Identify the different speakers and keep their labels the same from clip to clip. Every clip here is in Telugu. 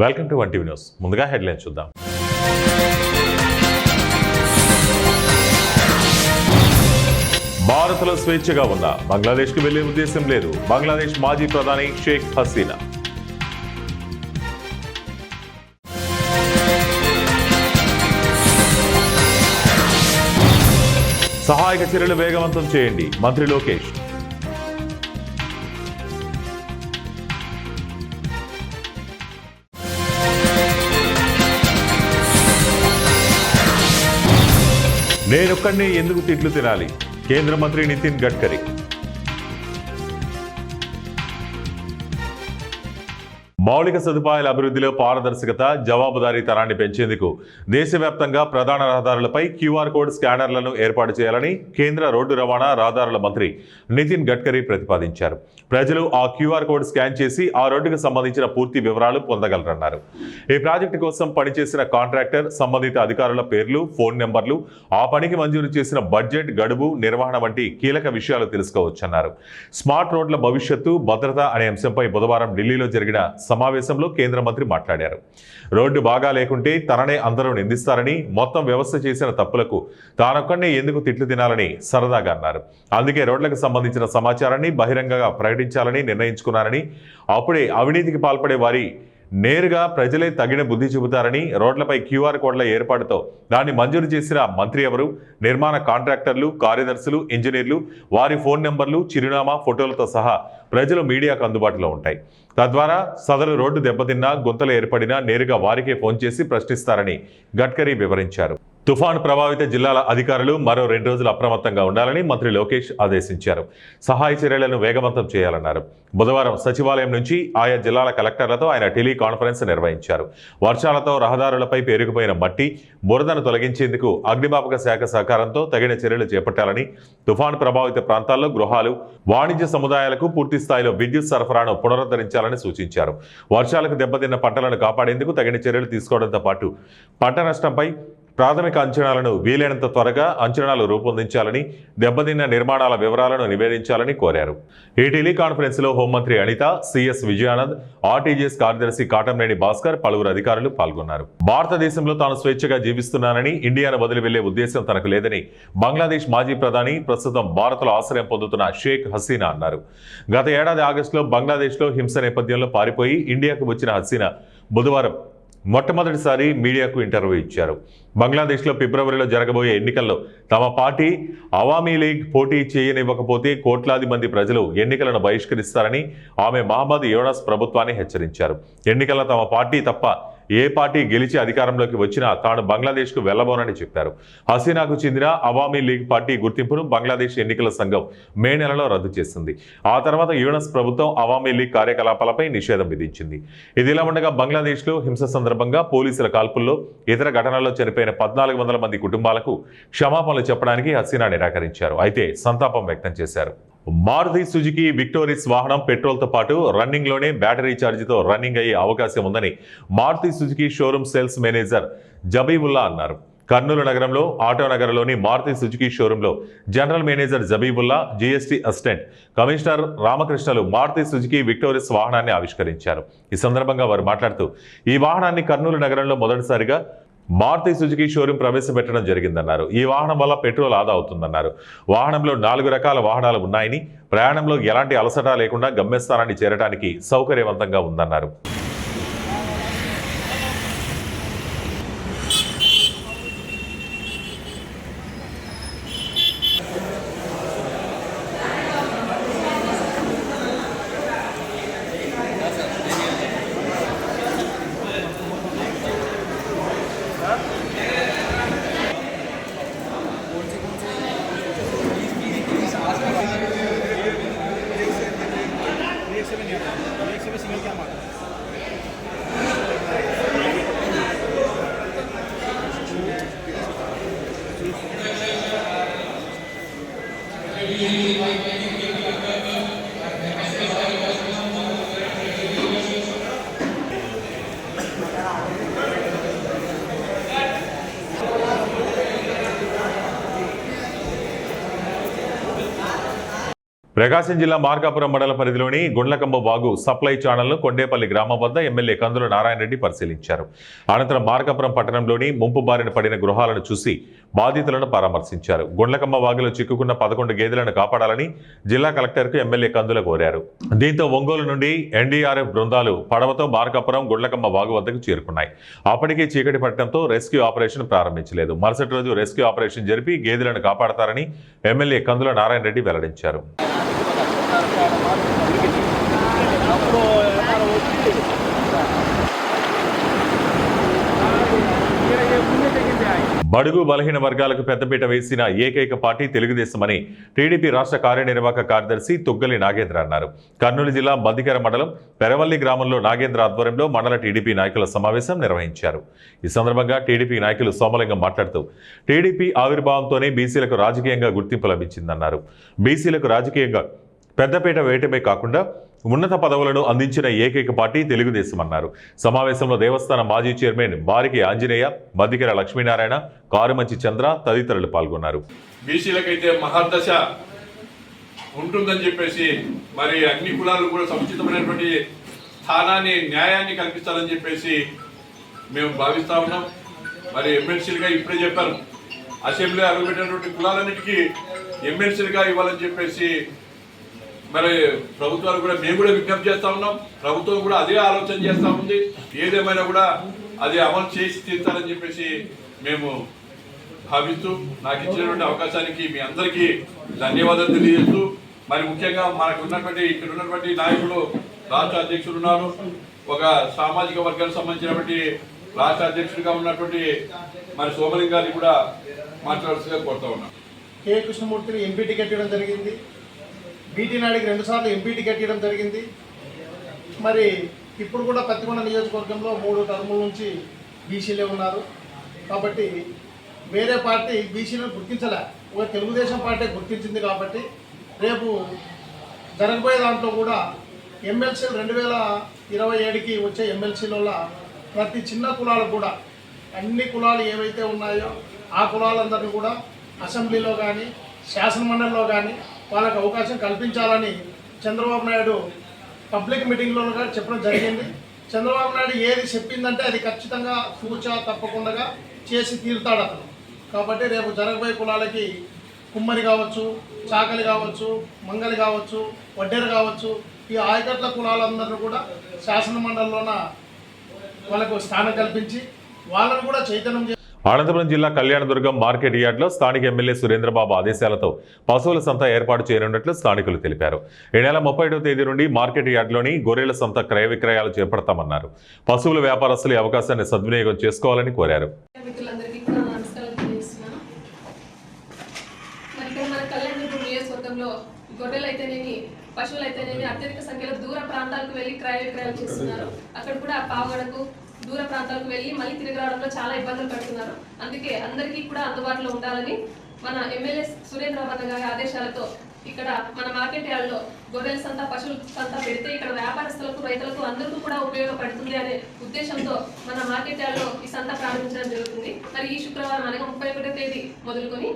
Speaker 1: Welcome to 1 TV news. ముందుగా హెడ్లైన్స్ చూద్దాం. భారత్లో స్వేచ్ఛగా ఉందా? బంగ్లాదేశ్కు వెళ్లే ఉద్దేశం లేదు. బంగ్లాదేశ్ మాజీ ప్రధాని షేక్ హసీనా. సహాయక చర్యలు వేగవంతం చేయండి, మంత్రి లోకేష్. నేనొక్కడినే ఎందుకు తిట్లు తినాలి? కేంద్ర మంత్రి నితిన్ గడ్కరీ. మౌలిక సదుపాయాల అభివృద్ధిలో పారదర్శకత, జవాబుదారీతనాన్ని పెంచేందుకు దేశవ్యాప్తంగా ప్రధాన రహదారులపై క్యూఆర్ కోడ్ స్కానర్లను ఏర్పాటు చేయాలని కేంద్ర రోడ్డు రవాణా రహదారుల మంత్రి నితిన్ గడ్కరీ ప్రతిపాదించారు. ప్రజలు ఆ క్యూఆర్ కోడ్ స్కాన్ చేసి ఆ రోడ్డుకు సంబంధించిన పూర్తి వివరాలు పొందగలరన్నారు. ఈ ప్రాజెక్టు కోసం పనిచేసిన కాంట్రాక్టర్, సంబంధిత అధికారుల పేర్లు, ఫోన్ నెంబర్లు, ఆ పనికి మంజూరు చేసిన బడ్జెట్, గడువు, నిర్వహణ వంటి కీలక విషయాలు తెలుసుకోవచ్చన్నారు. స్మార్ట్ రోడ్ల భవిష్యత్తు, భద్రత అనే అంశంపై బుధవారం ఢిల్లీలో జరిగిన సమావేశంలో కేంద్ర మంత్రి మాట్లాడారు. రోడ్డు బాగా లేకుంటే తననే అందరూ నిందిస్తారని, మొత్తం వ్యవస్థ చేసిన తప్పులకు తానొక్కడే ఎందుకు తిట్లు తినాలని సరదాగా అన్నారు. అందుకే రోడ్లకు సంబంధించిన సమాచారాన్ని బహిరంగంగా ప్రకటించాలని నిర్ణయించుకున్నారని, అప్పుడే అవినీతికి పాల్పడే వారి నేరుగా ప్రజలే తగిన బుద్ధి చెబుతారని, రోడ్లపై క్యూఆర్ కోడ్ల ఏర్పాటుతో దాన్ని మంజూరు చేసిన మంత్రి ఎవరు, నిర్మాణ కాంట్రాక్టర్లు, కార్యదర్శులు, ఇంజనీర్లు, వారి ఫోన్ నెంబర్లు, చిరునామా, ఫోటోలతో సహా ప్రజలు మీడియాకు అందుబాటులో ఉంటాయి. తద్వారా సదరు రోడ్డు దెబ్బతిన్నా, గుంతలు ఏర్పడినా నేరుగా వారికే ఫోన్ చేసి ప్రశ్నిస్తారని గడ్కరీ వివరించారు. తుఫాను ప్రభావిత జిల్లాల అధికారులు మరో 2 రోజులు అప్రమత్తంగా ఉండాలని మంత్రి లోకేష్ ఆదేశించారు. సహాయ చర్యలను వేగవంతం చేయాలన్నారు. బుధవారం సచివాలయం నుంచి ఆయా జిల్లాల కలెక్టర్లతో ఆయన టెలికాన్ఫరెన్స్ నిర్వహించారు. వర్షాలతో రహదారులపై పేరుకుపోయిన మట్టి, బురదను తొలగించేందుకు అగ్నిమాపక శాఖ సహకారంతో తగిన చర్యలు చేపట్టాలని, తుఫాను ప్రభావిత ప్రాంతాల్లో గృహాలు, వాణిజ్య సముదాయాలకు పూర్తి స్థాయిలో విద్యుత్ సరఫరాను పునరుద్ధరించాలని సూచించారు. వర్షాలకు దెబ్బతిన్న పంటలను కాపాడేందుకు తగిన చర్యలు తీసుకోవడంతో పాటు పంట నష్టంపై ప్రాథమిక అంచనాలను వీలైనంత త్వరగా అంచనాలు రూపొందించాలని, దెబ్బతిన్న నిర్మాణాల వివరాలను నివేదించాలని కోరారు. ఈ టెలికాన్ఫరెన్స్ లో హోంమంత్రి అనిత, సిఎస్ విజయానంద్, ఆర్టీజీఎస్ కార్యదర్శి కాటంనేని భాస్కర్, పలువురు అధికారులు పాల్గొన్నారు. భారతదేశంలో తాను స్వేచ్ఛగా జీవిస్తున్నానని, ఇండియాను వదిలి వెళ్లే ఉద్దేశం తనకు లేదని బంగ్లాదేశ్ మాజీ ప్రధాని, ప్రస్తుతం భారత్లో ఆశ్రయం పొందుతున్న షేక్ హసీనా అన్నారు. గత ఏడాది ఆగస్టులో బంగ్లాదేశ్లో హింస నేపథ్యంలో పారిపోయి ఇండియాకు వచ్చిన హసీనా బుధవారం మొట్టమొదటిసారి మీడియాకు ఇంటర్వ్యూ ఇచ్చారు. బంగ్లాదేశ్లో ఫిబ్రవరిలో జరగబోయే ఎన్నికల్లో తమ పార్టీ అవామీ లీగ్ పోటీ చేయనివ్వకపోతే కోట్లాది మంది ప్రజలు ఎన్నికలను బహిష్కరిస్తారని ఆమె మహమ్మద్ యూనస్ ప్రభుత్వాన్ని హెచ్చరించారు. ఎన్నికల్లో తమ పార్టీ తప్ప ఏ పార్టీ గెలిచి అధికారంలోకి వచ్చినా తాను బంగ్లాదేశ్కు వెళ్లబోనని చెప్పారు. హసీనాకు చెందిన అవామీ లీగ్ పార్టీ గుర్తింపును బంగ్లాదేశ్ ఎన్నికల సంఘం మే నెలలో రద్దు చేసింది. ఆ తర్వాత యూనస్ ప్రభుత్వం అవామీ లీగ్ కార్యకలాపాలపై నిషేధం విధించింది. ఇదిలా ఉండగా బంగ్లాదేశ్లో హింస సందర్భంగా పోలీసుల కాల్పుల్లో, ఇతర ఘటనల్లో చనిపోయిన 1400 మంది కుటుంబాలకు క్షమాపణలు చెప్పడానికి హసీనా నిరాకరించారు. అయితే సంతాపం వ్యక్తం చేశారు. మారుతి సుజుకి విక్టోరిస్ వాహనం పెట్రోల్తో పాటు రన్నింగ్లోనే బ్యాటరీ ఛార్జీతో రన్నింగ్ అయ్యే అవకాశం ఉందని Maruti Suzuki showroom sales manager Jabibulla అన్నారు. కర్నూలు నగరంలో ఆటోనగర్లోని మారుతి సుజుకి షోరూంలో general manager Jabibulla, GST assistant commissioner రామకృష్ణలు మారుతి సుజుకి విక్టోరిస్ వాహనాన్ని ఆవిష్కరించారు. ఈ సందర్భంగా వారు మాట్లాడుతూ, ఈ వాహనాన్ని కర్నూలు నగరంలో మొదటిసారిగా మారుతి సుజుకి షోరూం ప్రవేశపెట్టడం జరిగిందన్నారు. ఈ వాహనం వల్ల పెట్రోల్ ఆదా అవుతుందన్నారు. వాహనంలో 4 రకాల వాహనాలు ఉన్నాయని, ప్రయాణంలో ఎలాంటి అలసట లేకుండా గమ్యస్థానాన్ని చేరడానికి సౌకర్యవంతంగా ఉందన్నారు. ప్రకాశం జిల్లా మార్కాపురం మండల పరిధిలోని గుండ్లకమ్మ వాగు సప్లై ఛానల్ను కొండేపల్లి గ్రామం వద్ద ఎమ్మెల్యే కందుల నారాయణ రెడ్డి పరిశీలించారు. అనంతరం మార్కాపురం పట్టణంలోని ముంపు బారిన పడిన గృహాలను చూసి బాధితులను పరామర్శించారు. గుండ్లకమ్మ వాగులో చిక్కుకున్న 11 గేదెలను కాపాడాలని జిల్లా కలెక్టర్కు ఎమ్మెల్యే కందుల కోరారు. దీంతో ఒంగోలు నుండి ఎన్డీఆర్ఎఫ్ బృందాలు పడవతో మార్కాపురం గుండ్లకమ్మ వాగు వద్దకు చేరుకున్నాయి. అప్పటికే చీకటి పట్టడంతో రెస్క్యూ ఆపరేషన్ ప్రారంభించలేదు. మరుసటి రోజు రెస్క్యూ ఆపరేషన్ జరిపి గేదెలను కాపాడతారని ఎమ్మెల్యే కందుల నారాయణ రెడ్డి వెల్లడించారు. బడుగు బలహీన వర్గాలకు పెద్దపీట వేసిన ఏకైక పార్టీ తెలుగుదేశమని టీడీపీ రాష్ట్ర కార్యనిర్వాహక కార్యదర్శి తుగ్గలి నాగేంద్ర అన్నారు. కర్నూలు జిల్లా మద్దికర మండలం పెరవల్లి గ్రామంలో నాగేంద్ర ఆధ్వర్యంలో మండల టీడీపీ నాయకుల సమావేశం నిర్వహించారు. ఈ సందర్భంగా టీడీపీ నాయకులు సోమలింగం మాట్లాడుతూ టీడీపీ ఆవిర్భావంతోనే బీసీలకు రాజకీయంగా గుర్తింపు లభించిందన్నారు. బీసీలకు రాజకీయంగా పెద్దపీట వేయటమే కాకుండా ఉన్నత పదవులను అందించిన ఏకైక పార్టీ తెలుగుదేశం అన్నారు. సమావేశంలో దేవస్థానం మాజీ చైర్మన్ బారికి ఆంజనేయ, మద్దికర లక్ష్మీనారాయణ, కారుమంచి చంద్ర తదితరులు పాల్గొన్నారు.
Speaker 2: బీసీలకైతే మహర్దశ ఉంటుందని చెప్పేసి మరి అన్ని కులాలు కూడా సముచితమైనటువంటి స్థానాన్ని న్యాయాన్ని కల్పిస్తారని చెప్పేసి మేము భావిస్తా ఉన్నాం. మరి ఎమ్మెల్సీలుగా ఇప్పుడే చెప్పారు, అసెంబ్లీ అడుగుపెట్టినటువంటి కులాలన్నిటికీ ఎమ్మెల్సీలుగా ఇవ్వాలని చెప్పేసి మరి ప్రభుత్వాలు కూడా మేము కూడా విజ్ఞప్తి చేస్తా ఉన్నాం. ప్రభుత్వం కూడా అదే ఆలోచన చేస్తూ ఉంది. ఏదేమైనా కూడా అది అమలు చేసి తీర్చాలని చెప్పేసి మేము భావిస్తూ నాకు ఇచ్చినటువంటి అవకాశానికి మీ అందరికీ ధన్యవాదాలు తెలియజేస్తూ మరి ముఖ్యంగా మనకు ఉన్నటువంటి ఇక్కడ ఉన్నటువంటి నాయకులు రాష్ట్ర అధ్యక్షులు ఉన్నారు. ఒక సామాజిక వర్గానికి సంబంధించినటువంటి రాష్ట్ర అధ్యక్షుడిగా ఉన్నటువంటి మరి సోమలింగాన్ని కూడా మాట్లాడాల్సిందిగా కోరుతా ఉన్నాం.
Speaker 3: కె కృష్ణమూర్తిని ఎంపీ టికెట్ ఇవ్వడం జరిగింది. బీటీ నాయుడికి 2 సార్లు ఎంపీ టికెట్ ఇవ్వడం జరిగింది. మరి ఇప్పుడు కూడా పత్తికొండ నియోజకవర్గంలో 3 టర్ముల నుంచి బీసీలే ఉన్నారు. కాబట్టి వేరే పార్టీ బీసీలను గుర్తించలే, ఒక తెలుగుదేశం పార్టీ గుర్తించింది. కాబట్టి రేపు జరగబోయే దాంట్లో కూడా ఎమ్మెల్సీలు 2027కి వచ్చే ఎమ్మెల్సీలలో ప్రతి చిన్న కులాలకు కూడా అన్ని కులాలు ఏవైతే ఉన్నాయో ఆ కులాలందరినీ కూడా అసెంబ్లీలో కానీ శాసనమండలిలో కానీ వాళ్ళకు అవకాశం కల్పించాలని చంద్రబాబు నాయుడు పబ్లిక్ మీటింగ్లో చెప్పడం జరిగింది. చంద్రబాబు నాయుడు ఏది చెప్పిందంటే అది ఖచ్చితంగా తూచా తప్పకుండా చేసి తీరుతాడు అతను. కాబట్టి రేపు జరగబోయే కులాలకి కుమ్మరి కావచ్చు, చాకలి కావచ్చు, మంగలి కావచ్చు, వడ్డేరు కావచ్చు, ఈ ఆయకట్ల కులాలందరినీ కూడా శాసనమండలిలోన వాళ్ళకు స్థానం కల్పించి వాళ్ళను కూడా చైతన్యం.
Speaker 1: అనంతపురం జిల్లా కళ్యాణదుర్గం మార్కెట్ యార్డ్లో స్థానిక ఎమ్మెల్యే సురేంద్రబాబు ఆదేశాలతో పశువుల సంత ఏర్పాటు చేయనున్నట్లు స్థానికులు తెలిపారు. ఈ నెల 31వ తేదీ నుండి మార్కెట్ యార్డ్లోని గొర్రెల సంత క్రయ విక్రయాలు చేపడతామన్నారు. పశువుల వ్యాపారస్తులు ఈ అవకాశాన్ని సద్వినియోగం చేసుకోవాలని కోరారు.
Speaker 4: పశువులు అయితేనేమి అత్యధిక సంఖ్యలో దూర ప్రాంతాలకు వెళ్ళి క్రయ విక్రయాలు చేస్తున్నారు. అక్కడ కూడా పావుగడకు దూర ప్రాంతాలకు వెళ్ళి మళ్ళీ తిరిగి రావడంలో చాలా ఇబ్బందులు పడుతున్నారు. అందుకే అందరికీ కూడా అందుబాటులో ఉండాలని మన ఎమ్మెల్యే సురేంద్రబాబు గారి ఆదేశాలతో ఇక్కడ మన మార్కెట్ యార్డ్లో గొర్రెల సంత, పశువుల సంత పెడితే ఇక్కడ వ్యాపారస్తులకు, రైతులకు అందరికీ కూడా ఉపయోగపడుతుంది అనే ఉద్దేశంతో మన మార్కెట్ యార్డ్లో ఈ సంత ప్రారంభించడం జరుగుతుంది. మరి ఈ శుక్రవారం అనగా 31వ తేదీ మొదలుకొని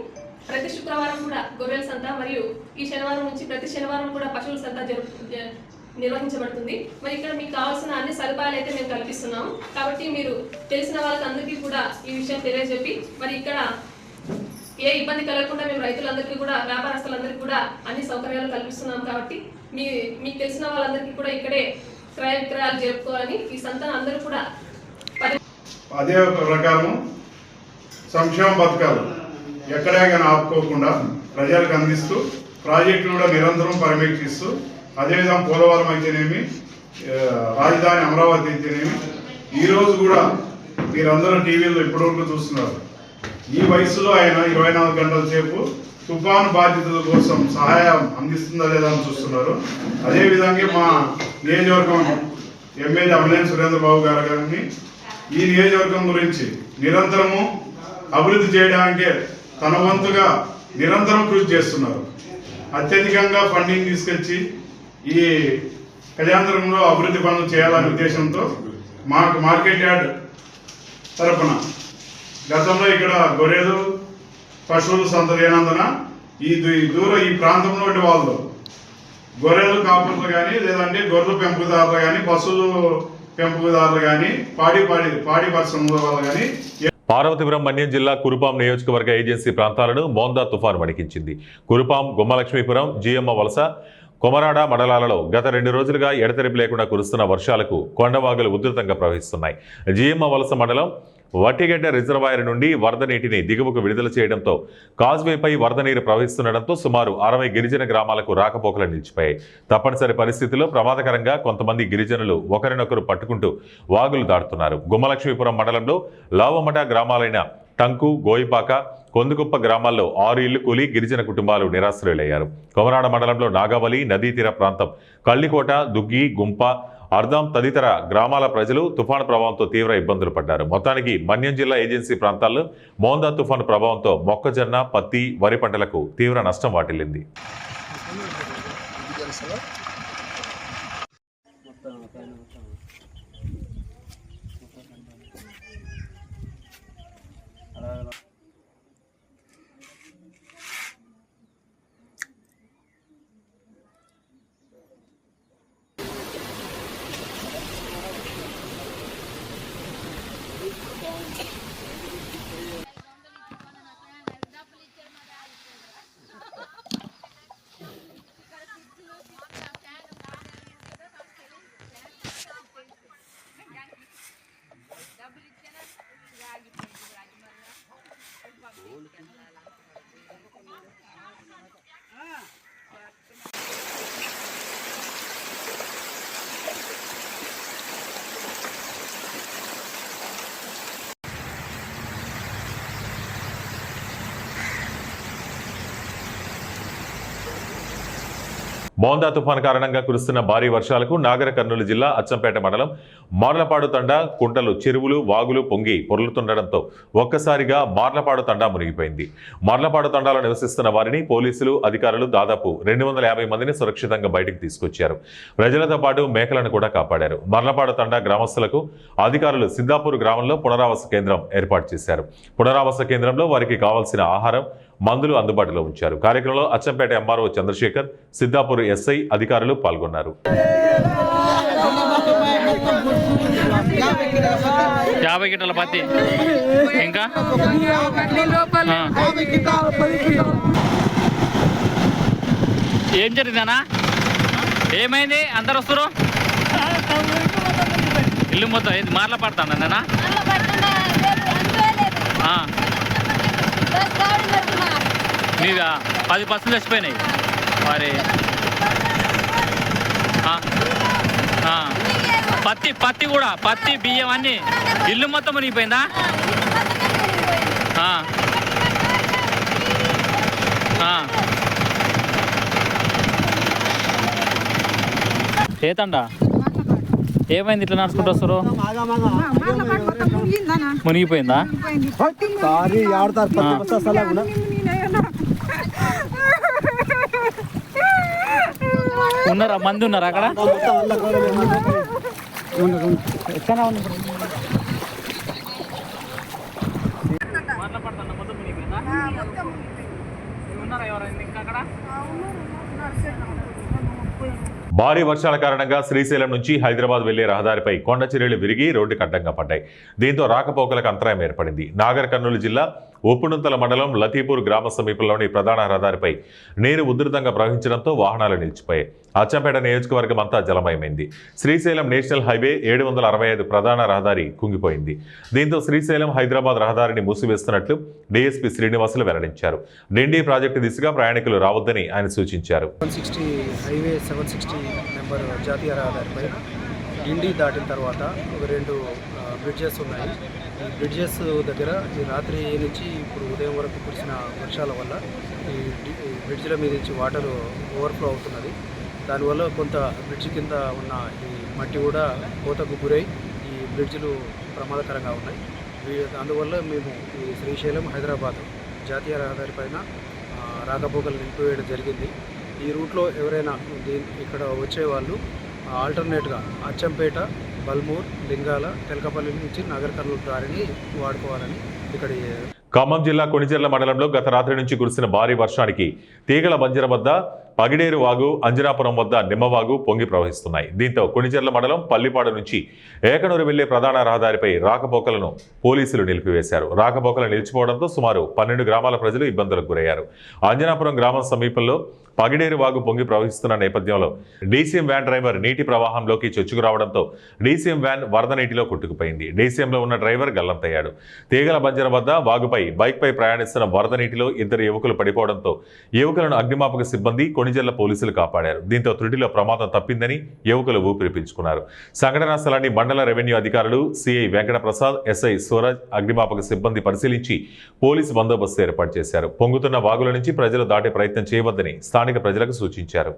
Speaker 4: ప్రతి శుక్రవారం కూడా గొర్రెల సంత మరియు ఈ శనివారం నుంచి ప్రతి శనివారం కూడా పశువుల సంత నిర్వహించబడుతుంది. మరి ఇక్కడ మీకు కావాల్సిన అన్ని సదుపాయాలు అయితే మేము కల్పిస్తున్నాము. కాబట్టి మీరు తెలిసిన వాళ్ళకి అందరికీ కూడా ఈ విషయం తెలియజెప్పి మరి ఇక్కడ ఏ ఇబ్బంది కలగకుండా మేము రైతులందరికీ కూడా, వ్యాపారస్తులందరికీ కూడా అన్ని సౌకర్యాలు కల్పిస్తున్నాం. కాబట్టి మీకు తెలిసిన వాళ్ళందరికీ కూడా ఇక్కడే క్రయ విక్రయాలు జరుపుకోవాలని ఈ సంతానం అందరూ కూడా
Speaker 5: అదే ప్రకారం సంక్షేమ పథకాలు ఎక్కడా కానీ ఆపుకోకుండా ప్రజలకు అందిస్తూ ప్రాజెక్టులు కూడా నిరంతరం పర్యవేక్షిస్తూ అదేవిధంగా పోలవరం అయితేనేమి, రాజధాని అమరావతి అయితేనేమి, ఈరోజు కూడా మీరందరూ టీవీలో ఇప్పటివరకు చూస్తున్నారు. ఈ వయసులో ఆయన 24 గంటల సేపు తుఫాను బాధితుల కోసం సహాయం అందిస్తుందా లేదా అని చూస్తున్నారు. అదేవిధంగా మా నియోజకవర్గం ఎమ్మెల్యే అమలేని సురేంద్రబాబు గారు గారిని ఈ నియోజకవర్గం గురించి నిరంతరము అభివృద్ధి చేయడానికే తన వంతుగా నిరంతరం కృషి చేస్తున్నారు. అత్యధికంగా ఫండింగ్ తీసుకొచ్చి ఈ కళ్యాణదుర్గంలో అభివృద్ధి పనులు చేయాలనే ఉద్దేశంతో మాకు మార్కెట్ యార్డ్ తరఫున గతంలో ఇక్కడ గొర్రెలు, పశువులు సంత లేనందున ఈ ప్రాంతంలో వాళ్ళు గొర్రెలు కాపులు కానీ లేదంటే గొర్రెలు పెంపుదారులు కానీ పశువులు పెంపుదారులు కానీ పాడి పరిశ్రమల వాళ్ళు కానీ
Speaker 1: పార్వతీపురం మన్యం జిల్లా కురుపాం నియోజకవర్గ ఏజెన్సీ ప్రాంతాలను మోందా తుఫాను వణికించింది. కురుపాం, గుమ్మలక్ష్మీపురం, జిఎమ్మ వలస, కొమరాడ మండలాలలో గత 2 రోజులుగా ఎడతెరిపి లేకుండా కురుస్తున్న వర్షాలకు కొండవాగులు ఉధృతంగా ప్రవహిస్తున్నాయి. జిఎమ్మ వలస మండలం వట్టిగడ్డ రిజర్వాయర్ నుండి వరద నీటిని దిగువకు విడుదల చేయడంతో కాజ్వేపై వరద నీరు ప్రవహిస్తుండటంతో సుమారు 60 గిరిజన గ్రామాలకు రాకపోకలు నిలిచిపోయాయి. తప్పనిసరి పరిస్థితుల్లో ప్రమాదకరంగా కొంతమంది గిరిజనులు ఒకరినొకరు పట్టుకుంటూ వాగులు దాటుతున్నారు. గుమ్మలక్ష్మీపురం మండలంలో లావమట గ్రామాలైన టంకు, గోయిపాక, కొందుకుప్ప గ్రామాల్లో 6 ఇళ్లు కూలి గిరిజన కుటుంబాలు నిరాశ్రయులయ్యారు. కొమరాడ మండలంలో నాగావళి, నదీ తీర ప్రాంతం, కళ్ళికోట, దుగ్గి, గుంప, అర్ధం తదితర గ్రామాల ప్రజలు తుఫాను ప్రభావంతో తీవ్ర ఇబ్బందులు పడ్డారు. మొత్తానికి మన్యం జిల్లా ఏజెన్సీ ప్రాంతాల్లో మోందా తుఫాను ప్రభావంతో మొక్కజొన్న, పత్తి, వరి పంటలకు తీవ్ర నష్టం వాటిల్లింది. మోందా తుఫాను కారణంగా కురుస్తున్న భారీ వర్షాలకు నాగర్ కర్నూలు జిల్లా అచ్చంపేట మండలం మార్లపాడు తండా కుంటలు, చెరువులు, వాగులు పొంగి పొర్లుతుండటంతో ఒక్కసారిగా మార్లపాడు తండా మునిగిపోయింది. మార్లపాడు తండాలో నివసిస్తున్న వారిని పోలీసులు, అధికారులు దాదాపు 250 మందిని సురక్షితంగా బయటికి తీసుకొచ్చారు. ప్రజలతో పాటు మేకలను కూడా కాపాడారు. మార్లపాడు తండా గ్రామస్తులకు అధికారులు సిద్ధాపూర్ గ్రామంలో పునరావాస కేంద్రం ఏర్పాటు చేశారు. పునరావాస కేంద్రంలో వారికి కావాల్సిన ఆహారం, మందులు అందుబాటులో ఉంచారు. కార్యక్రమంలో అచ్చంపేట ఎంఆర్ఓ చంద్రశేఖర్, సిద్ధాపూర్ ఎస్ఐ అధికారులు పాల్గొన్నారు.
Speaker 6: 50 గిట్టల పత్తి ఇంకా ఏం జరిగిందనా? ఏమైంది? అందరు వస్తారు? ఇల్లు మొత్తం ఇది మార్ల పడతానా? మీద 10 బస్సులు చచ్చిపోయినాయి మరి. పత్తి కూడా, పత్తి, బియ్యం అన్నీ ఇల్లు మొత్తం మునిగిపోయిందా? చేతండా ఏమైంది? ఇట్లా నడుచుకుంటూ వస్తారు? మునిగిపోయిందా? ఉన్నారా? మంది ఉన్నారా అక్కడ?
Speaker 1: భారీ వర్షాల కారణంగా శ్రీశైలం నుంచి హైదరాబాద్ వెళ్లే రహదారిపై కొండ చర్యలు విరిగి రోడ్డుకు అడ్డంగా పడ్డాయి. దీంతో రాకపోకలకు అంతరాయం ఏర్పడింది. నాగర్ కర్నూలు జిల్లా ఉప్పునుంతల మండలం లతీపూర్ గ్రామ సమీపంలోని ప్రధాన రహదారిపై నీరు ఉధృతంగా ప్రవహించడంతో వాహనాలు నిలిచిపోయాయి. అచ్చంపేట నియోజకవర్గం అంతా జలమయమైంది. శ్రీశైలం నేషనల్ హైవే 765 ప్రధాన రహదారి కుంగిపోయింది. దీంతో శ్రీశైలం హైదరాబాద్ రహదారిని మూసివేస్తున్నట్లు డీఎస్పీ శ్రీనివాసులు వెల్లడించారు. డిండి ప్రాజెక్టు దిశగా ప్రయాణికులు రావద్దని ఆయన సూచించారు.
Speaker 7: 160 హైవే 760 నెంబర్ జాతీయ రహదారిపై డిండి దాటిన తర్వాత ఒక 2 బ్రిడ్జెస్ ఉన్నాయి. ఈ బ్రిడ్జెస్ దగ్గర ఈ రాత్రి నుంచి ఇప్పుడు ఉదయం వరకు కురిసిన వర్షాల వల్ల ఈ బ్రిడ్జ్ల మీద నుంచి వాటర్ ఓవర్ఫ్లో అవుతున్నది. దానివల్ల కొంత బ్రిడ్జ్ కింద ఉన్న ఈ మట్టి కూడా కోతకు గురై ఈ బ్రిడ్జ్లు ప్రమాదకరంగా ఉన్నాయి. అందువల్ల మేము ఈ శ్రీశైలం హైదరాబాద్ జాతీయ రహదారి పైన రాకపోకలు నిలిపివేయడం జరిగింది. ఈ రూట్లో ఎవరైనా ఇక్కడ వచ్చేవాళ్ళు ఆల్టర్నేట్గా అచ్చంపేట, బల్మూర్, లింగాల, తెలకపల్లి నుంచి నాగర్ కర్నూలు దారిని వాడుకోవాలని ఇక్కడ.
Speaker 1: ఖమ్మం జిల్లా కొణిజర్ల మండలంలో గత రాత్రి నుంచి కురిసిన భారీ వర్షానికి తీగల బంజర వద్ద పగిడేరు వాగు, అంజనాపురం వద్ద నిమ్మవాగు పొంగి ప్రవహిస్తున్నాయి. దీంతో కొణిజర్ల మండలం పల్లిపాడు నుంచి ఏకనూరు వెళ్లే ప్రధాన రహదారిపై రాకపోకలను పోలీసులు నిలిపివేశారు. రాకపోకలు నిలిచిపోవడంతో సుమారు 12 గ్రామాల ప్రజలు ఇబ్బందులకు గురయ్యారు. అంజనాపురం గ్రామం సమీపంలో పగిడేరు వాగు పొంగి ప్రవహిస్తున్న నేపథ్యంలో డీసీఎం వ్యాన్ డ్రైవర్ నీటి ప్రవాహంలోకి చొచ్చుకు రావడంతో డీసీఎం వ్యాన్ వరద నీటిలో కొట్టుకుపోయింది. డీసీఎంలో ఉన్న డ్రైవర్ గల్లంతయ్యాడు. తీగల బంజర వద్ద వాగుపై బైక్పై ప్రయాణిస్తున్న వరద నీటిలో 2 యువకులు పడిపోవడంతో యువకులను అగ్నిమాపక సిబ్బంది, కొణిజర్ల పోలీసులు కాపాడారు. దీంతో త్రుటిలో ప్రమాదం తప్పిందని యువకులు ఊపిరి పీల్చుకున్నారు. సంఘటనా స్థలాన్ని మండల రెవెన్యూ అధికారులు సిఐ వెంకటప్రసాద్, ఎస్ఐ సూరజ్, అగ్నిమాపక సిబ్బంది పరిశీలించి పోలీసు బందోబస్తు ఏర్పాటు చేశారు. పొంగుతున్న వాగుల నుంచి ప్రజలు దాటే ప్రయత్నం చేయవద్దని స్థానిక ప్రజలకు సూచించారు.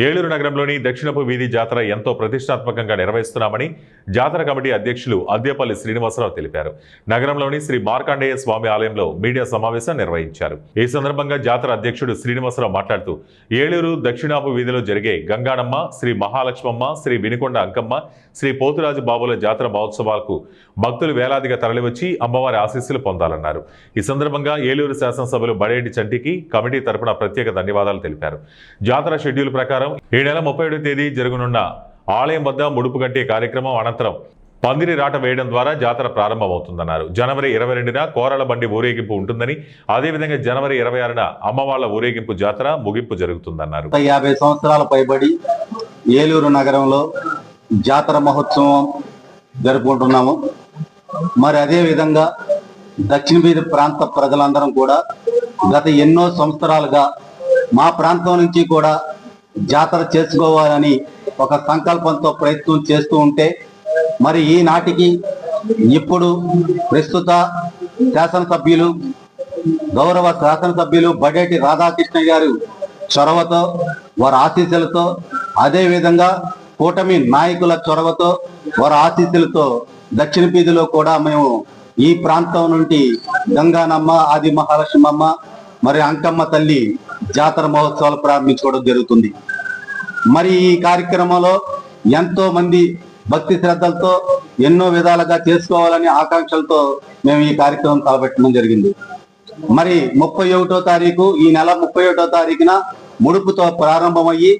Speaker 1: ఏలూరు నగరంలోని దక్షిణపు వీధి జాతర ఎంతో ప్రతిష్టాత్మకంగా నిర్వహిస్తున్నామని జాతర కమిటీ అధ్యక్షులు అద్దేపల్లి శ్రీనివాసరావు తెలిపారు. నగరంలోని శ్రీ మార్కండేయ స్వామి ఆలయంలో మీడియా సమావేశం నిర్వహించారు. ఈ సందర్భంగా జాతర అధ్యక్షుడు శ్రీనివాసరావు మాట్లాడుతూ ఏలూరు దక్షిణాపు వీధిలో జరిగే గంగానమ్మ, శ్రీ మహాలక్ష్మమ్మ, శ్రీ వినుకొండ అంకమ్మ, శ్రీ పోతురాజు బాబుల జాతర మహోత్సవాలకు భక్తులు వేలాదిగా తరలివచ్చి అమ్మవారి ఆశీస్సులు పొందాలన్నారు. ఈ సందర్భంగా ఏలూరు శాసనసభ్యులు బడేటి చంటికి కమిటీ తరపున ప్రత్యేక ధన్యవాదాలు తెలిపారు. జాతర షెడ్యూల్ ప్రకారం ఈ నెల 37వ తేదీ జరగనున్న ఆలయం వద్ద ముడుపు కట్టే కార్యక్రమం అనంతరం పందిరి రాట వేయడం ద్వారా జాతర ప్రారంభమవుతుందన్నారు. జనవరి 22న కోరల బండి ఊరేగింపు ఉంటుందని, అదేవిధంగా జనవరి 26న అమ్మవార్ల ఊరేగింపు జాతర ముగింపు జరుగుతుందన్నారు.
Speaker 8: 50 సంవత్సరాల పైబడి ఏలూరు నగరంలో జాతర మహోత్సవం జరుపుకుంటున్నాము. మరి అదే విధంగా దక్షిణ వీధి ప్రాంత ప్రజలందరం కూడా గత ఎన్నో సంవత్సరాలుగా మా ప్రాంతం నుంచి కూడా జాతర చేసుకోవాలని ఒక సంకల్పంతో ప్రయత్నం చేస్తూ ఉంటే మరి ఈనాటికి ఇప్పుడు ప్రస్తుత శాసనసభ్యులు, గౌరవ శాసనసభ్యులు బడేటి రాధాకృష్ణ గారు చొరవతో, వారి ఆశీస్సులతో, అదే విధంగా కూటమి నాయకుల చొరవతో, వారి ఆశీస్సులతో దక్షిణ వీధిలో కూడా మేము ఈ ప్రాంతం నుండి గంగానమ్మ, ఆది మహాలక్ష్మమ్మ, మరి అంకమ్మ తల్లి జాతర మహోత్సవాలు ప్రారంభించుకోవడం జరుగుతుంది. మరి ఈ కార్యక్రమంలో ఎంతో మంది భక్తి శ్రద్ధలతో ఎన్నో విధాలుగా చేసుకోవాలని ఆకాంక్షలతో మేము ఈ కార్యక్రమం తలపెట్టడం జరిగింది. మరి 31వ తారీఖు, ఈ నెల 31వ తారీఖున ముడుపుతో ప్రారంభమయ్యి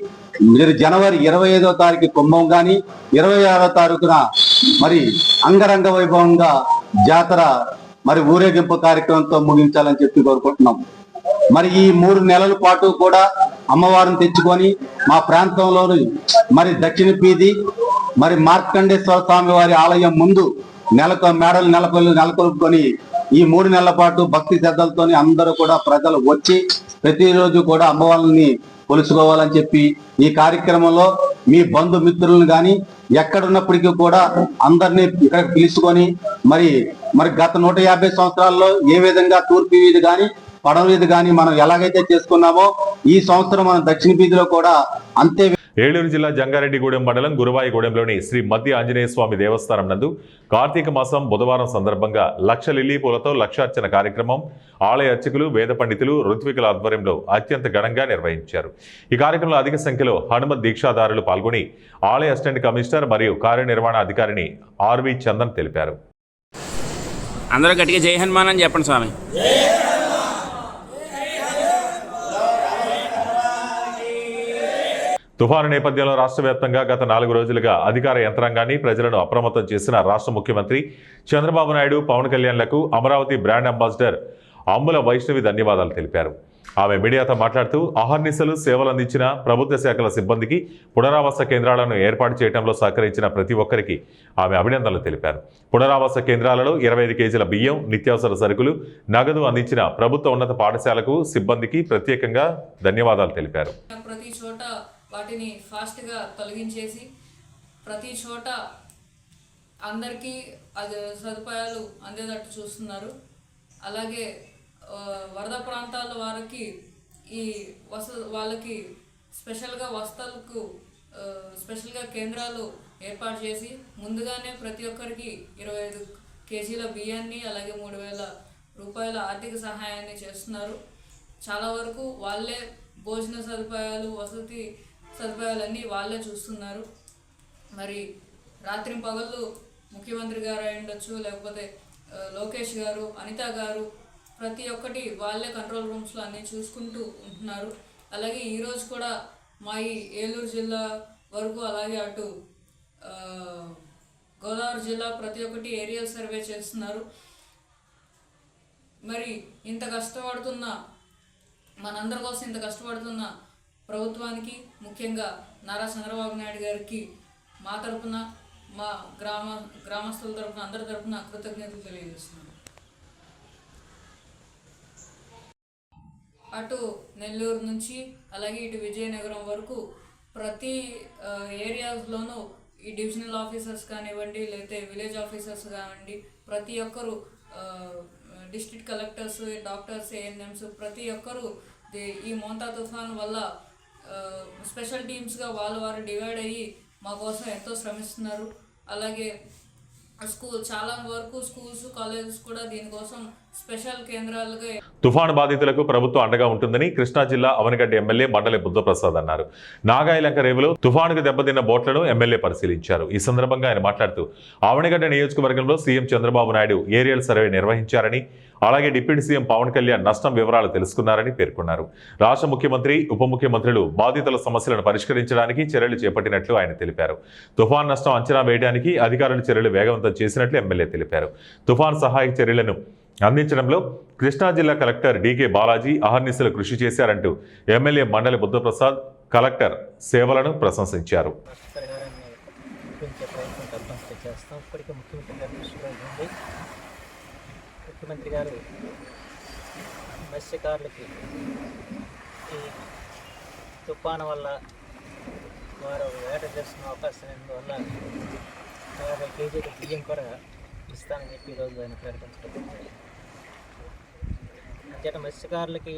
Speaker 8: మీరు జనవరి 25వ తారీఖు కుంభం కానీ 26వ తారీఖున మరి అంగరంగ వైభవంగా జాతర మరి ఊరేగింపు కార్యక్రమంతో ముగించాలని చెప్పి కోరుకుంటున్నాం. మరి ఈ 3 నెలల పాటు కూడా అమ్మవారిని తెచ్చుకొని మా ప్రాంతంలోని మరి దక్షిణ వీధి మరి మార్కండేశ్వర స్వామి వారి ఆలయం ముందు మేడలు నెలకొల్పుకొని ఈ 3 నెలల పాటు భక్తి శ్రద్ధలతోని అందరూ కూడా ప్రజలు వచ్చి ప్రతిరోజు కూడా అమ్మవారిని కొలుసుకోవాలని చెప్పి ఈ కార్యక్రమంలో మీ బంధుమిత్రులను కానీ ఎక్కడున్నప్పటికీ కూడా అందరినీ ఇక్కడ పిలుచుకొని మరి గత 150 సంవత్సరాల్లో ఏ విధంగా తూర్పు వీధి కానీ పడవ వీధి కానీ మనం ఎలాగైతే చేసుకున్నామో ఈ సంవత్సరం మన దక్షిణ వీధిలో కూడా అంతే.
Speaker 1: ఏలూరు జిల్లా జంగారెడ్డిగూడెం మండలం గురువాయిగూడెంలోని శ్రీ మధ్య ఆంజనేయ స్వామి దేవస్థానం నందు కార్తీక మాసం బుధవారం సందర్భంగా 1,00,000 లిల్లీ పూలతో లక్షార్చన కార్యక్రమం ఆలయ అర్చకులు, వేద పండితులు, ఋత్వికుల ఆధ్వర్యంలో అత్యంత ఘనంగా నిర్వహించారు. ఈ కార్యక్రమంలో అధిక సంఖ్యలో హనుమత్ దీక్షాదారులు పాల్గొని ఆలయ అసిస్టెంట్ కమిషనర్ మరియు కార్యనిర్వహణ అధికారిని ఆర్వి చందన్ తెలిపారు.
Speaker 6: అందరూ గట్టిగా జై హనుమాన్ అని చెప్పండి స్వామి.
Speaker 1: తుఫాను నేపథ్యంలో రాష్ట్ర వ్యాప్తంగా గత 4 రోజులుగా అధికార యంత్రాంగాన్ని, ప్రజలను అప్రమత్తం చేసిన రాష్ట్ర ముఖ్యమంత్రి చంద్రబాబు నాయుడు, పవన్ కళ్యాణ్లకు అమరావతి బ్రాండ్ అంబాసిడర్ అంబుల వైష్ణవి ధన్యవాదాలు తెలిపారు. ఆమె మీడియాతో మాట్లాడుతూ అహర్నిశలు సేవలందించిన ప్రభుత్వ శాఖల సిబ్బందికి, పునరావాస కేంద్రాలను ఏర్పాటు చేయడంలో సహకరించిన ప్రతి ఒక్కరికి ఆమె అభినందనలు తెలిపారు. పునరావాస కేంద్రాలలో 25 కేజీల బియ్యం, నిత్యావసర సరుకులు, నగదు అందించిన ప్రభుత్వ ఉన్నత పాఠశాలకు సిబ్బందికి ప్రత్యేకంగా ధన్యవాదాలు తెలిపారు.
Speaker 9: ప్రతి చోట వాటిని ఫాస్ట్గా తొలగించేసి ప్రతి చోట అందరికీ అది సదుపాయాలు అందేటట్టు చూస్తున్నారు. అలాగే వరద ప్రాంతాల వారికి వాళ్ళకి స్పెషల్గా వసతులకు స్పెషల్గా కేంద్రాలు ఏర్పాటు చేసి ముందుగానే ప్రతి ఒక్కరికి 25 కేజీల బియ్యాన్ని అలాగే 3,000 రూపాయల ఆర్థిక సహాయాన్ని చేస్తున్నారు. చాలా వరకు వాళ్ళే భోజన సదుపాయాలు వసతి సదుపాయాలన్నీ వాళ్ళే చూస్తున్నారు. మరి రాత్రి పగళ్ళు ముఖ్యమంత్రి గారు అయి ఉండొచ్చు, లేకపోతే లోకేష్ గారు, అనిత గారు ప్రతి ఒక్కటి వాళ్ళే కంట్రోల్ రూమ్స్లో అన్నీ చూసుకుంటూ ఉంటున్నారు. అలాగే ఈరోజు కూడా మా ఈ ఏలూరు జిల్లా వరకు అలాగే అటు గోదావరి జిల్లా ప్రతి ఒక్కటి ఏరియల్ సర్వే చేస్తున్నారు. మరి ఇంత కష్టపడుతున్న మనందరి కోసం ఇంత కష్టపడుతున్న ప్రభుత్వానికి, ముఖ్యంగా నారా చంద్రబాబు నాయుడు గారికి మా తరఫున, మా గ్రామస్తుల తరఫున, అందరి తరఫున కృతజ్ఞతలు తెలియజేస్తున్నాను. అటు నెల్లూరు నుంచి అలాగే ఇటు విజయనగరం వరకు ప్రతి ఏరియాస్లోనూ ఈ డివిజనల్ ఆఫీసర్స్ కానివ్వండి, లేకపోతే విలేజ్ ఆఫీసర్స్ కానివ్వండి, ప్రతి ఒక్కరు డిస్ట్రిక్ట్ కలెక్టర్స్, డాక్టర్స్, ఏఎన్ఎంస్ ప్రతి ఒక్కరు ఈ మోంతా తుఫాన్ వల్ల స్పెషల్ టీమ్స్గా వారు డివైడ్ అయ్యి మా కోసం ఎంతో శ్రమిస్తున్నారు. అలాగే చాలా వరకు స్కూల్స్, కాలేజెస్ కూడా దీనికోసం స్పెషల్ కేంద్రాలుగా.
Speaker 1: తుఫాను బాధితులకు ప్రభుత్వం అండగా ఉంటుందని కృష్ణా జిల్లా అవనగడ్డ ఎమ్మెల్యే మండలి బుద్ధప్రసాద్ అన్నారు. నాగాయలంక రేవులో తుఫానుకు దెబ్బతిన్న బోట్లను ఎమ్మెల్యే పరిశీలించారు. ఈ సందర్భంగా ఆయన మాట్లాడుతూ అవనగడ్డ నియోజకవర్గంలో CM Chandrababu Naidu aerial survey నిర్వహించారని, అలాగే డిప్యూటీ సీఎం పవన్ కళ్యాణ్ నష్టం వివరాలు తెలుసుకున్నారని పేర్కొన్నారు. రాష్ట్ర ముఖ్యమంత్రి, ఉప ముఖ్యమంత్రులు బాధితుల సమస్యలను పరిష్కరించడానికి చర్యలు చేపట్టినట్లు ఆయన తెలిపారు. తుఫాన్ నష్టం అంచనా వేయడానికి అధికారులు చర్యలు వేగవంతం చేసినట్లు ఎమ్మెల్యే తెలిపారు. తుఫాన్ సహాయక చర్యలను అందించడంలో కృష్ణా జిల్లా కలెక్టర్ డీకే బాలాజీ అహర్నిశలు కృషి చేశారంటూ ఎమ్మెల్యే మండలి బుద్ధప్రసాద్ కలెక్టర్ సేవలను ప్రశంసించారు.
Speaker 10: ముఖ్యమంత్రి గారు మత్స్యకారులకి ఈ తుఫాను వల్ల వారు వేట చేస్తున్న అవకాశం వల్ల 50 కేజీల బియ్యం కూడా ఇస్తానని చెప్పి ఈరోజు ఆయన ప్రకటించడం. అంచేత మత్స్యకారులకి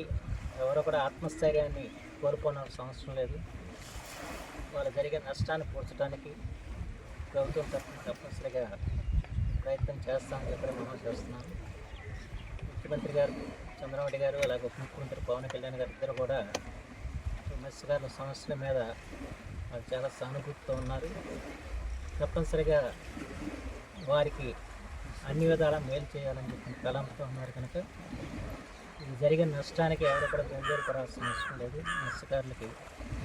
Speaker 10: ఎవరో కూడా ఆత్మస్థైర్యాన్ని కోల్పోవాల్సిన అవసరం లేదు. వాళ్ళు జరిగే నష్టాన్ని పూడ్చడానికి ప్రభుత్వం తప్పనిసరిగా ప్రయత్నం చేస్తామని చెప్పి మనం చేస్తున్నాను. ముఖ్యమంత్రి గారు చంద్రబాబు గారు అలాగే ఉప ముఖ్యమంత్రి పవన్ కళ్యాణ్ గారు ఇద్దరు కూడా మత్స్యకారుల సమస్యల మీద వాళ్ళు చాలా సానుభూతితో ఉన్నారు. తప్పనిసరిగా వారికి అన్ని విధాలా మేలు చేయాలని చెప్పి కలంతో ఉన్నారు. కనుక ఇది జరిగిన నష్టానికి ఎవరు కూడా బెంగళూరు పడాల్సిన అవసరం లేదు. మత్స్యకారులకి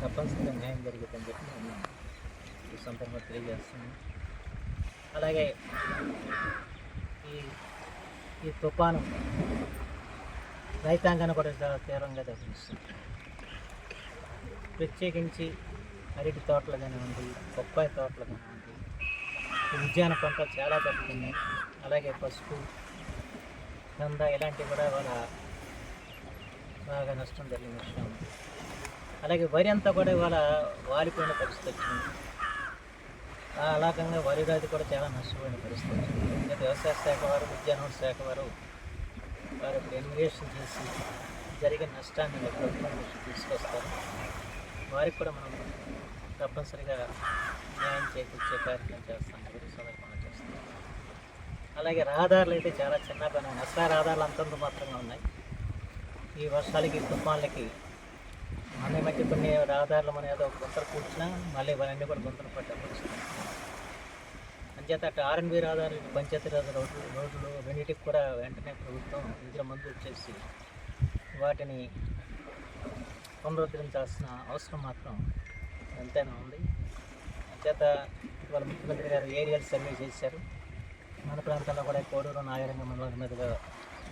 Speaker 10: తప్పనిసరిగా న్యాయం జరుగుతుందని చెప్పి నేను ఈ సందర్భంగా తెలియజేస్తున్నాను. అలాగే ఈ తుఫాను రైతాంగాన్ని కూడా చాలా తీవ్రంగా దెబ్బతీస్తుంది. ప్రత్యేకించి అరటి తోటలు కానివ్వండి, బొప్పాయి తోటలు కానివ్వండి, ఉద్యాన పంటలు చాలా దెబ్బతిన్నాయి. అలాగే పసుపు, కంద ఇలాంటివి కూడా వాళ్ళ బాగా నష్టం జరిగిన విషయం. అలాగే వరి అంతా కూడా ఇవాళ వాలిపోయిన పరిస్థితి వచ్చింది. అలాగంగా వరి రైతు కూడా చాలా నష్టపోయిన పరిస్థితి వచ్చింది. వ్యవసాయ శాఖ వారు, ఉద్యానవన శాఖ వారు ఇప్పుడు ఇన్వెస్టిగేషన్ చేసి జరిగిన నష్టాన్ని ప్రభుత్వం దృష్టికి తీసుకొస్తారు. వారికి కూడా మనం తప్పనిసరిగా న్యాయం చేకూర్చే కార్యక్రమం చేస్తామని కూడా సందర్భంగా చేస్తాం. అలాగే రహదారులు అయితే చాలా చిన్న పని, అసలు రహదారులు అంతంత మాత్రంగా ఉన్నాయి. ఈ వర్షాలకి, తుఫాన్లకి మన మధ్య కొన్ని రహదారులు మనం ఏదో గుంతలు కూర్చున్నా మళ్ళీ ఇవన్నీ కూడా గుంతలు పట్టే పరిస్థితి. అంచేత అటు R&B రహదారులు, పంచాయతీ రోడ్లు రెండింటికి కూడా వెంటనే ప్రభుత్వం నిధుల మంజూరు చేసి వాటిని పునరుద్ధరించాల్సిన అవసరం మాత్రం ఎంతైనా ఉంది. అంచేత ఇవాళ ముఖ్యమంత్రి గారు ఏరియల్ సర్వే చేశారు. మన ప్రాంతాల్లో కూడా కోడూరు, నాగరంగ మండలం మీదుగా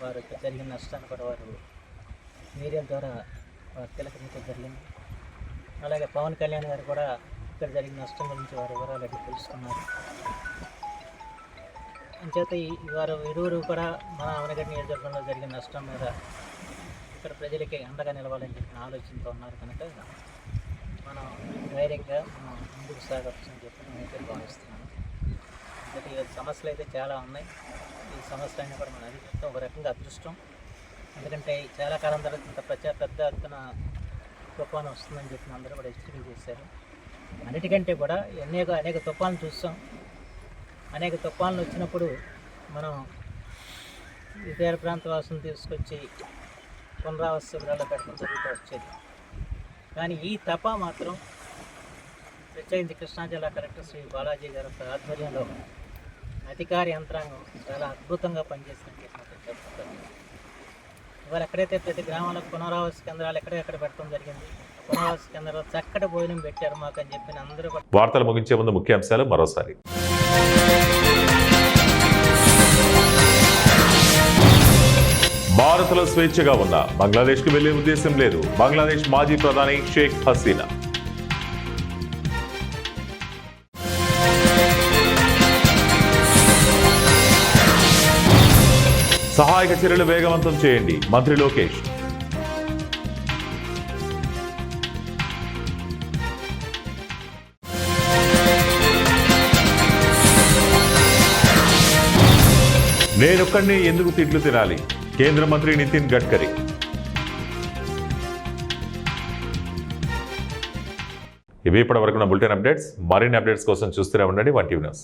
Speaker 10: వారు జరిగిన నష్టాన్ని కూడా వారు ఏరియల్ ద్వారా వారు తిలకరించడం జరిగింది. అలాగే పవన్ కళ్యాణ్ గారు కూడా ఇక్కడ జరిగిన నష్టం గురించి వారి వివరాలు అడిగి తెలుసుకున్నారు. అంచేత వారు ఇరువురు కూడా మన అవనగడ్డ నియోజకవర్గంలో జరిగిన నష్టం మీద ఇక్కడ ప్రజలకి అండగా నిలవాలని చెప్పిన ఆలోచనతో ఉన్నారు. కనుక మనం ధైర్యంగా మనం ముందుకు సాగవచ్చు అని చెప్పి నేనైతే భావిస్తున్నాను. అయితే ఈ సమస్యలు అయితే చాలా ఉన్నాయి. ఈ సమస్యలన్నీ కూడా మనం అధిగమించడం ఒక రకంగా అదృష్టం. ఎందుకంటే చాలా కాలం తర్వాత ఇంత పెద్ద ఎత్తున తుఫాను వస్తుందని చెప్పి అందరూ కూడా హెచ్చరిక చేశారు. అన్నిటికంటే కూడా అనేక తుఫాన్లు చూస్తాం. అనేక తుఫాన్లు వచ్చినప్పుడు మనం ఇతర ప్రాంత వాసులను తీసుకొచ్చి పునరావాస శిబిరాల్లో పెట్టడం జరుగుతూ వచ్చేది. కానీ ఈ తప మాత్రం ప్రత్యేకించి కృష్ణా జిల్లా కలెక్టర్ శ్రీ బాలాజీ గారి ఆధ్వర్యంలో అధికార యంత్రాంగం చాలా అద్భుతంగా పనిచేసిందని చెప్పి మాత్రం చెప్తారు. ఇవాళ ఎక్కడైతే ప్రతి గ్రామంలో పునరావాస కేంద్రాలు ఎక్కడెక్కడ పెట్టడం జరిగింది, పునరావాస కేంద్రాలు చక్కటి భోజనం పెట్టారు మాకు అని చెప్పి అందరూ కూడా.
Speaker 1: వార్తలు ముగించే ముందు ముఖ్యాంశాలు మరోసారి. భారత్లో స్వేచ్ఛగా ఉన్న బంగ్లాదేశ్కు వెళ్లే ఉద్దేశం లేదు. బంగ్లాదేశ్ మాజీ ప్రధాని షేక్ హసీనా. సహాయక చర్యలు వేగవంతం చేయండి, మంత్రి లోకేష్. నేనొక్కడినే ఎందుకు తిట్లు తినాలి, కేంద్ర మంత్రి నితిన్ గడ్కరీ. ఇవి ఇప్పటివరకు నా బులెటిన్ అప్డేట్స్. మరిన్ని అప్డేట్స్ కోసం చూస్తూనే ఉండండి 1 టీవీ న్యూస్.